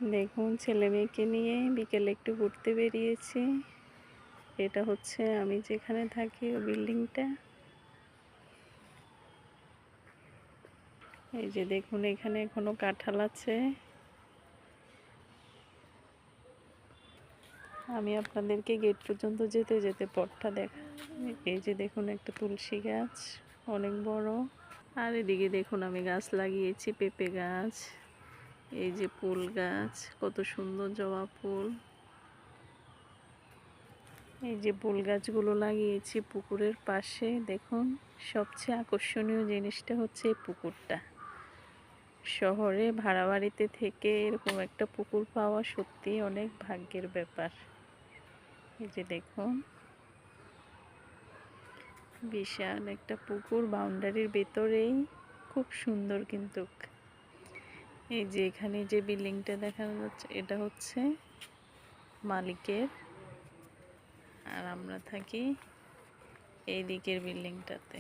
দেখুন ছেলে মেয়েকে নিয়ে বিকেলে একটু ঘুরতে বেরিয়েছি। এটা হচ্ছে আমি যেখানে থাকি ওই বিল্ডিংটা। এই যে দেখুন এখানে এখনো কাঁঠাল আছে। আমি আপনাদেরকে গেট পর্যন্ত যেতে যেতে পথটা দেখা। এই যে দেখুন একটা তুলসী গাছ অনেক বড়। আর এদিকে দেখুন আমি গাছ লাগিয়েছি, পেঁপে গাছ, এই যে ফুল গাছ, কত সুন্দর জবা ফুল। এই যে ফুল গাছগুলো লাগিয়েছি পুকুরের পাশে। দেখুন সবচেয়ে আকর্ষণীয় জিনিসটা হচ্ছে এই পুকুরটা। শহরে ভাড়া বাড়িতে থেকে এরকম একটা পুকুর পাওয়া সত্যি অনেক ভাগ্যের ব্যাপার। এই যে দেখুন বিশাল একটা পুকুর, বাউন্ডারির ভেতরেই, খুব সুন্দর। কিন্তু এই যে এখানে যে বিল্ডিংটা দেখা যাচ্ছে এটা হচ্ছে মালিকের, আর আমরা থাকি এই দিকের বিল্ডিংটাতে।